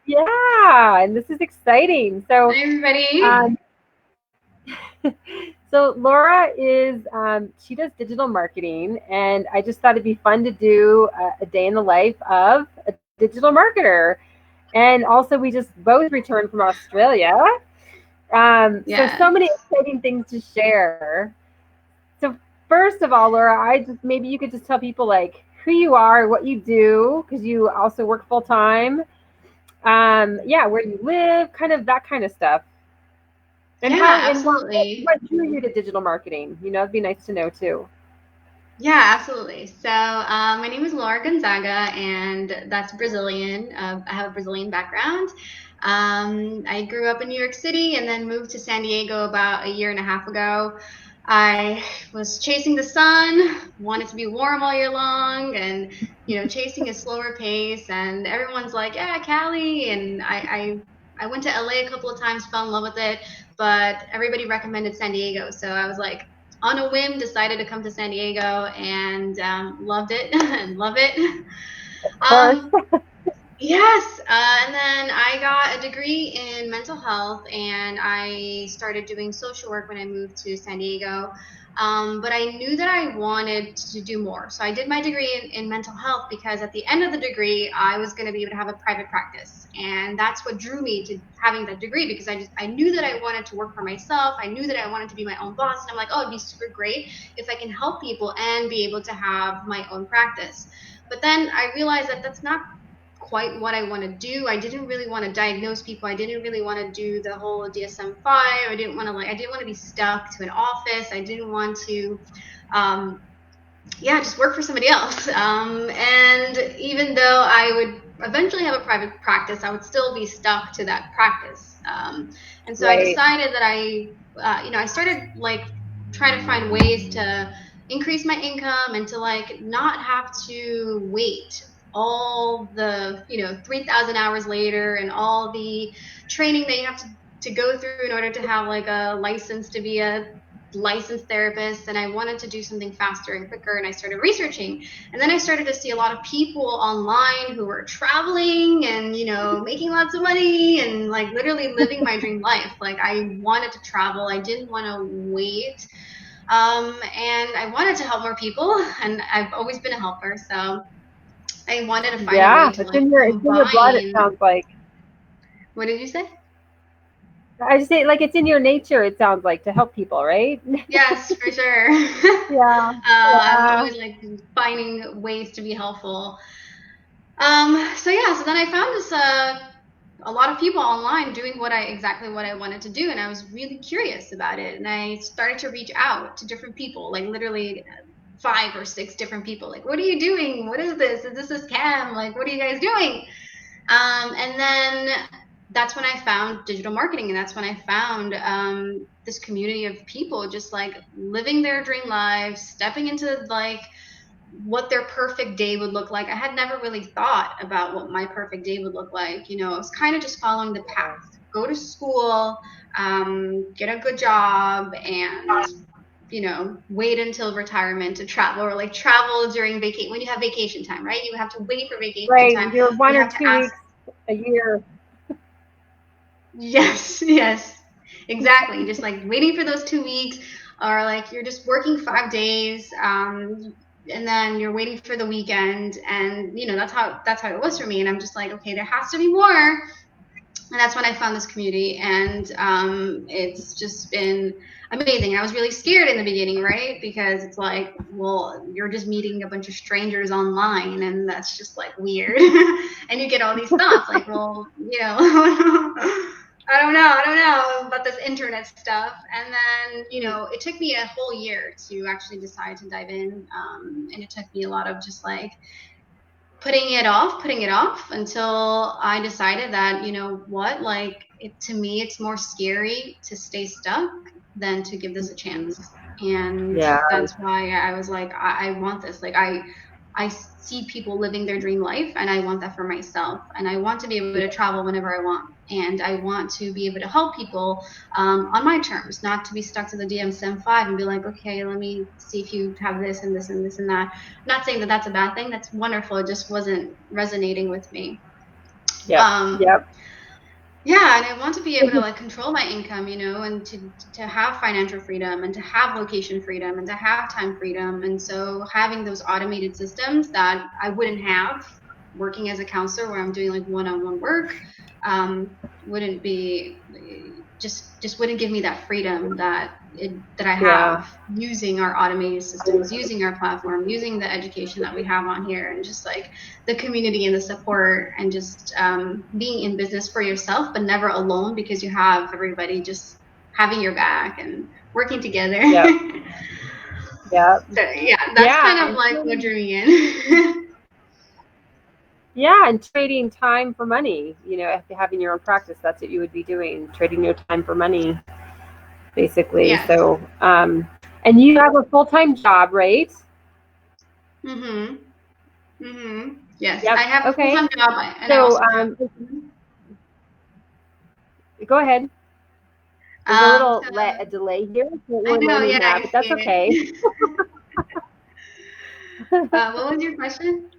Yeah, and this is exciting. Hi, So, everybody. um, so Laura is she does digital marketing, and I just thought it'd be fun to do a day in the life of a digital marketer. And also, we just both returned from Australia. So Yes. many exciting things to share. So first of all, Laura, I just maybe you could just tell people like who you are, what you do, because you also work full time. Yeah, where you live, kind of that kind of stuff, and how Yeah, and absolutely. what drew you to digital marketing. It'd be nice to know too. Yeah, absolutely. So, my name is Laura Gonzaga, and that's Brazilian. I have a Brazilian background. I grew up in New York City and then moved to San Diego about a year and a half ago. I was chasing the sun, wanted to be warm all year long, and chasing a slower pace. And everyone's like, "Yeah, Cali," and I went to LA a couple of times, fell in love with it, but everybody recommended San Diego, so I was like, on a whim, decided to come to San Diego and loved it and love it. Of course. Um, yes, and then I got a degree in mental health, and I started doing social work when I moved to San Diego. But I knew that I wanted to do more. So I did my degree in mental health because at the end of the degree, I was going to be able to have a private practice. And that's what drew me to having that degree because I knew that I wanted to work for myself. I knew that I wanted to be my own boss. And I'm like, oh, it'd be super great if I can help people and be able to have my own practice. But then I realized that that's not quite what I want to do. I didn't really want to diagnose people. I didn't really want to do the whole DSM-5. I didn't want to be stuck to an office. I didn't want to um just work for somebody else. And even though I would eventually have a private practice, I would still be stuck to that practice. And so I Right. decided that I started like trying to find ways to increase my income and to like not have to wait all the 3,000 hours later and all the training that you have to go through in order to have like a license to be a licensed therapist, and I wanted to do something faster and quicker, and I started researching, and then I started to see a lot of people online who were traveling and making lots of money and like literally living my dream life. Like I wanted to travel, I didn't want to wait, and I wanted to help more people, and I've always been a helper, so I wanted to find a way Yeah, to it's like in your blood. It combine. sounds like. What did you say? I just say like it's in your nature. It sounds like to help people, right? Yes, for sure. Yeah. I'm Yeah. always like finding ways to be helpful. So yeah, so then I found this a lot of people online doing exactly what I wanted to do, and I was really curious about it, and I started to reach out to different people, like literally 5 or 6 different people. Like, what are you doing? What is this? Is this a scam? Like, what are you guys doing? And then that's when I found digital marketing, and that's when I found this community of people just like living their dream lives, stepping into like what their perfect day would look like. I had never really thought about what my perfect day would look like. I was kind of just following the path. Go to school, get a good job, and wait until retirement to travel, or like travel during vacation when you have vacation time, right? You have to wait for vacation Right. time. You're one You or have to two ask. weeks a year. Yes, yes, exactly. Just like waiting for those 2 weeks, or like you're just working 5 days, and then you're waiting for the weekend, and that's how it was for me. And I'm just like, okay, there has to be more. And that's when I found this community, and it's just been amazing. I was really scared in the beginning, right? Because it's like, well, you're just meeting a bunch of strangers online, and that's just like weird. And you get all these thoughts like, well, I don't know about this internet stuff. And then, it took me a whole year to actually decide to dive in. And it took me a lot of just like putting it off until I decided that, what, like, to me, it's more scary to stay stuck than to give this a chance. And Yeah. that's why I was like, I want this. Like, I see people living their dream life, and I want that for myself. And I want to be able to travel whenever I want. And I want to be able to help people on my terms, not to be stuck to the DSM-5 and be like, okay, let me see if you have this and this and this and that. Not saying that that's a bad thing. That's wonderful. It just wasn't resonating with me. Yep. Um, Yep. yeah, and I want to be able to like control my income, and to have financial freedom and to have location freedom and to have time freedom. And so having those automated systems that I wouldn't have working as a counselor where I'm doing like one-on-one work, wouldn't be just wouldn't give me that freedom that I Yeah. have using our automated systems, using our platform, using the education that we have on here, and just like the community and the support, and just being in business for yourself, but never alone because you have everybody just having your back and working together. Yep. Yep. So yeah, that's Yeah. kind of like what drew me in. Yeah, and trading time for money. Having your own practice, that's what you would be doing, trading your time for money, basically. Yes. So, and you have a full-time job, right? Mhm. Mhm. Yes, Yep. I have a Okay. full-time job, and I So, also have. go ahead. There's a little So a delay here. So I we're know. learning Yeah, that, I but that's see okay. it. What was your question?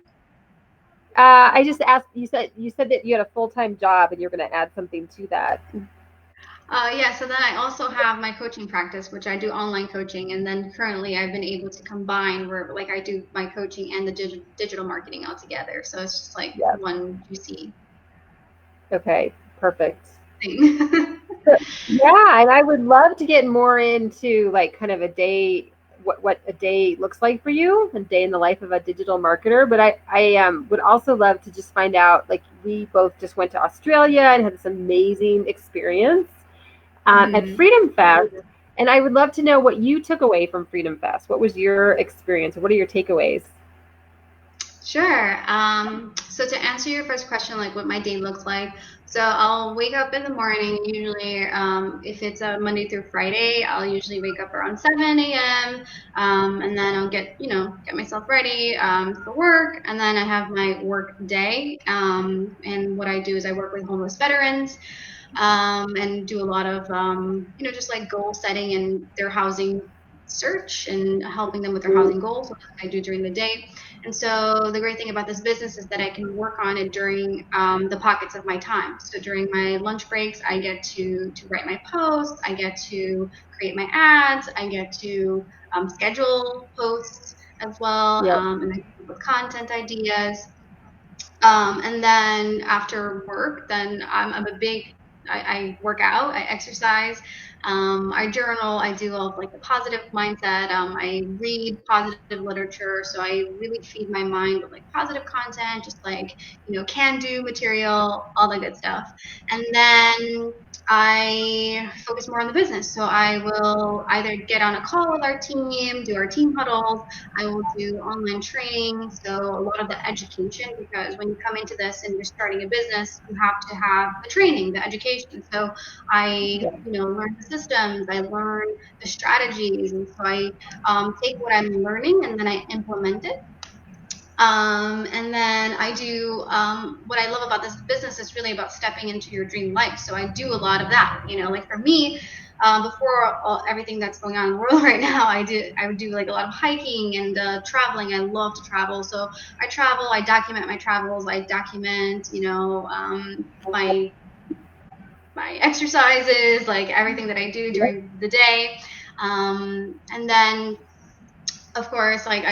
I just asked. You said that you had a full-time job, and you're going to add something to that. Yeah, so then I also have my coaching practice, which I do online coaching, and then currently I've been able to combine where like I do my coaching and the digital marketing all together. So it's just like Yep. one juicy Okay. Perfect. thing. Yeah, and I would love to get more into like kind of a day, what a day looks like for you, a day in the life of a digital marketer. But I would also love to just find out, like we both just went to Australia and had this amazing experience at Freedom Fest, and I would love to know what you took away from Freedom Fest. What was your experience? What are your takeaways? Sure. So to answer your first question, like what my day looks like, so I'll wake up in the morning. Usually, if it's a Monday through Friday, I'll usually wake up around 7 a.m. And then I'll get myself ready for work, and then I have my work day. And what I do is I work with homeless veterans, and do a lot of just like goal setting and their housing search and helping them with their housing goals. So that's what I do during the day. And so the great thing about this business is that I can work on it during the pockets of my time. So during my lunch breaks, I get to write my posts, I get to create my ads, I get to schedule posts as well, Yep. and I come up with content ideas. And then after work, then I'm a big, I work out, I exercise, I journal, I do all of like the positive mindset. I read positive literature. So I really feed my mind with like positive content, just like, can do material, all the good stuff. And then I focus more on the business. So I will either get on a call with our team, do our team huddles, I will do online training, so a lot of the education, because when you come into this and you're starting a business, you have to have the training, the education. So I, learn the systems, I learn the strategies, and so I take what I'm learning and then I implement it. And then I do what I love about this business is really about stepping into your dream life. So I do a lot of that. Like for me, before everything that's going on in the world right now, I would do like a lot of hiking and traveling. I love to travel, so I travel. I document my travels. I document, my exercises, like everything that I do during the day. And then of course, like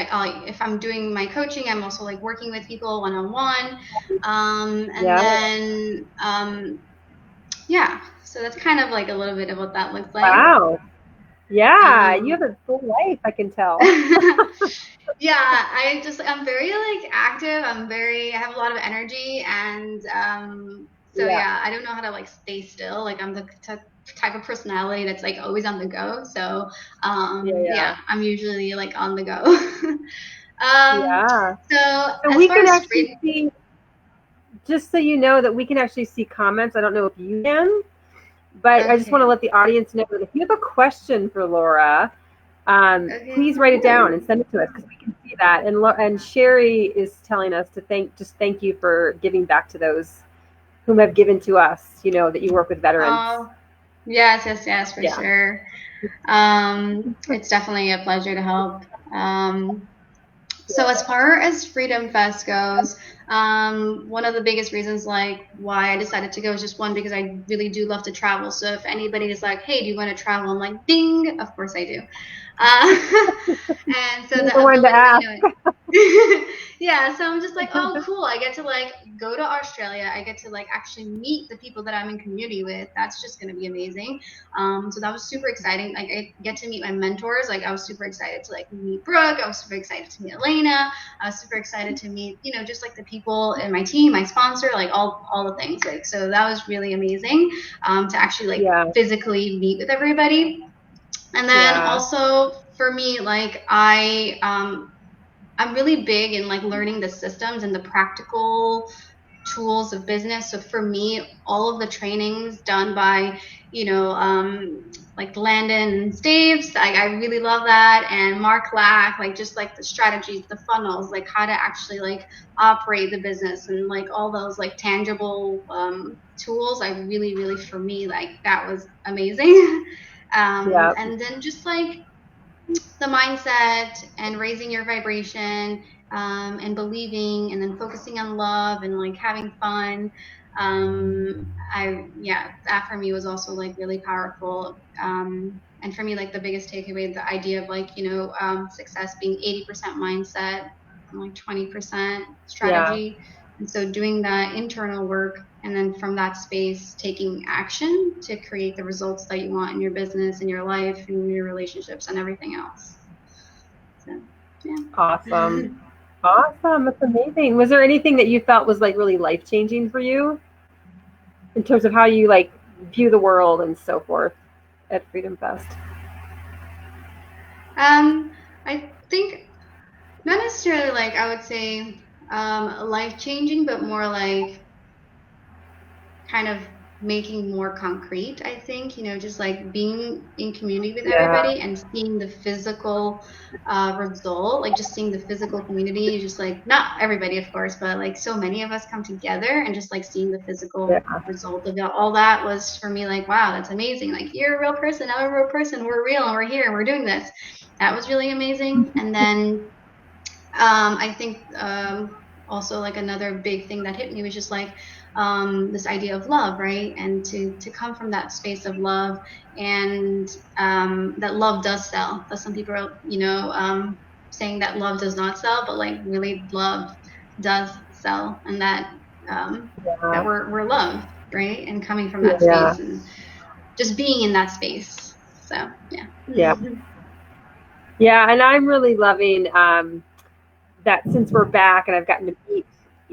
if I'm doing my coaching, I'm also like working with people one-on-one. And Yeah. then, yeah, so that's kind of like a little bit of what that looks like. Wow. Yeah, you have a full life, I can tell. Yeah, I'm very like active. I have a lot of energy, and so yeah, I don't know how to like stay still. Like I'm the type of personality that's like always on the go. So yeah, I'm usually like on the go. Yeah. So So as we far can as actually see, just so you know, that we can actually see comments. I don't know if you can, but I just want to let the audience know that if you have a question for Laura, please write it down and send it to us, because we can see that. And Sherry is telling us to thank you for giving back to those whom have given to us, that you work with veterans. Oh, yes, for sure. It's definitely a pleasure to help. So as far as Freedom Fest goes, One of the biggest reasons like why I decided to go is just one, because I really do love to travel. So if anybody is like, hey, do you want to travel? I'm like, ding, of course I do. And so You're the the one to ability, ask. yeah, so I'm just like, oh, cool. I get to like go to Australia. I get to like actually meet the people that I'm in community with. That's just going to be amazing. So that was super exciting. Like I get to meet my mentors. Like I was super excited to like meet Brooke. I was super excited to meet Elena. I was super excited to meet, just like the people in my team, my sponsor, like all the things. Like, so that was really amazing, to actually like Yeah. physically meet with everybody. And then Yeah. also for me, like I'm really big in like learning the systems and the practical tools of business. So for me, all of the trainings done by, like Landon and Staves, I really love that. And Mark Lack, like just like the strategies, the funnels, like how to actually like operate the business and like all those like tangible tools. I really, really, for me, like that was amazing. Yeah. And then just like the mindset and raising your vibration, and believing, and then focusing on love and like having fun. Yeah, that for me was also like really powerful. And for me, like the biggest takeaway, the idea of like, success being 80% mindset and like 20% Yeah. strategy. And so doing that internal work, and then from that space, taking action to create the results that you want in your business, in your life, in your relationships, and everything else. So, yeah. Awesome. Awesome. That's amazing. Was there anything that you felt was like really life changing for you in terms of how you like view the world and so forth at Freedom Fest? I think not necessarily like I would say life changing, but more like kind of making more concrete. I think, just like being in community with Yeah. everybody and seeing the physical result, like just seeing the physical community, just like not everybody, of course, but like so many of us come together, and just like seeing the physical Yeah. result of it. All that was for me like, wow, that's amazing. Like you're a real person, I'm a real person, we're real, and we're here and we're doing this. That was really amazing. And then I think also like another big thing that hit me was just like this idea of love, right? And to come from that space of love, and that love does sell. That some people are, saying that love does not sell, but like really love does sell, and that that Yeah. we're loved, right? And coming from that Yeah. space and just being in that space. So yeah. Yeah. Yeah. And I'm really loving that since we're back and I've gotten to meet,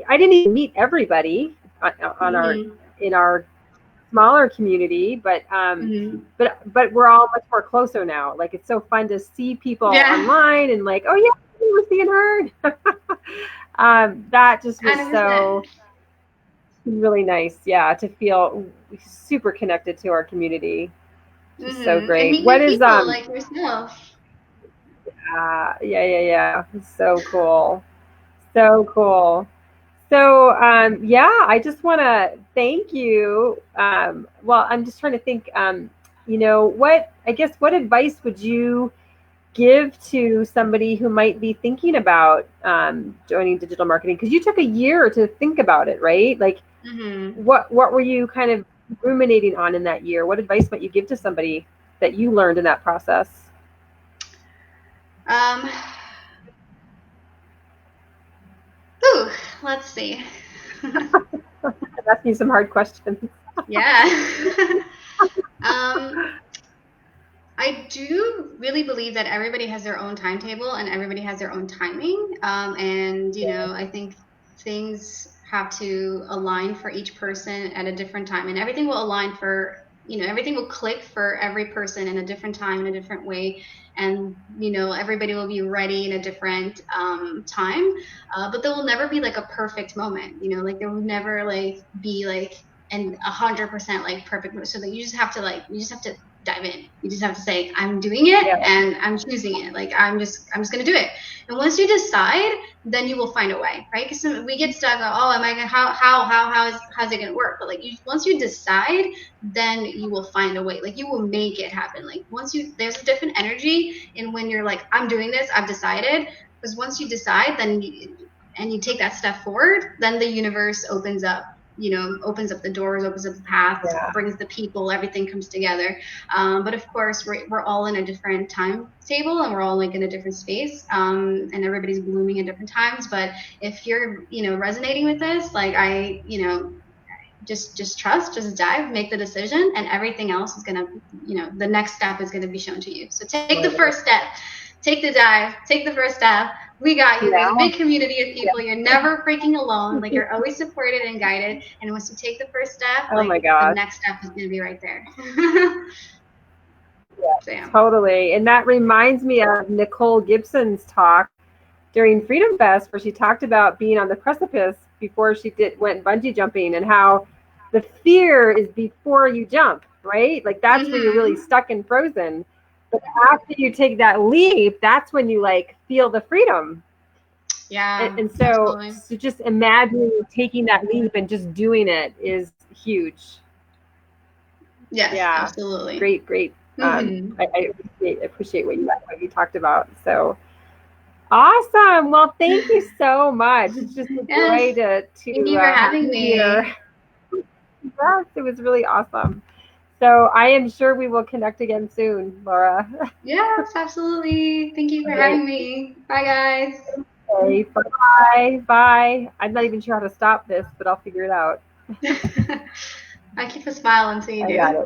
I didn't even meet everybody on our Mm-hmm. in our smaller community, Mm-hmm. but we're all much more closer now. Like it's so fun to see people Yeah. online and like, oh yeah, we were seeing her. That just was 100%. so really nice. Yeah, to feel super connected to our community. Just so And great. meet What new is people like yourself. yeah. So cool. So cool. So, yeah, I just want to thank you. Well, I'm just trying to think, what advice would you give to somebody who might be thinking about joining digital marketing? Because you took a year to think about it, right? Like, hmm what were you kind of ruminating on in that year? What advice might you give to somebody that you learned in that process? Um, ooh, let's see. I'm asking you some hard questions. Yeah. um, I do really believe that everybody has their own timetable and everybody has their own timing. And, I think things have to align for each person at a different time, and everything will align for, everything will click for every person in a different time, in a different way. And, everybody will be ready in a different time. But there will never be like a perfect moment, like there will never like be like and 100% like perfect. So that you just have to dive in. You just have to say, I'm doing it Yeah, and I'm choosing it. Like I'm just gonna do it. And once you decide, then you will find a way, right? Because we get stuck. Oh, am I gonna how's it gonna work? But like once you decide, then you will find a way. Like you will make it happen. Like there's a different energy in when you're like, I'm doing this. I've decided. Because once you decide, then and you take that step forward, then the universe opens up, opens up the doors, opens up the path, brings the people, everything comes together. But of course, we're all in a different time table, and we're all like in a different space, and everybody's blooming at different times. But if you're, resonating with this, like just trust, just dive, make the decision, and everything else is gonna, the next step is gonna be shown to you. So take the first step, take the dive, take the first step. We got you. There's a big community of people. You're never freaking alone. Like, you're always supported and guided. And once you take the first step, like, the next step is gonna be right there. Totally. And that reminds me of Nicole Gibson's talk during Freedom Fest, where she talked about being on the precipice before she went bungee jumping, and how the fear is before you jump, right? Like, that's where you're really stuck and frozen. But after you take that leap, that's when you like feel the freedom. Yeah. And so just imagining taking that leap and just doing it is huge. Yes, absolutely. Great. I appreciate what you talked about. So awesome. Well, thank you so much. It's just a joy to thank you for having me. Yes, it was really awesome. So I am sure we will connect again soon, Laura. Yes, absolutely. Thank you for having me. Bye, guys. Okay, bye. I'm not even sure how to stop this, but I'll figure it out. I keep a smile until you do. I got it.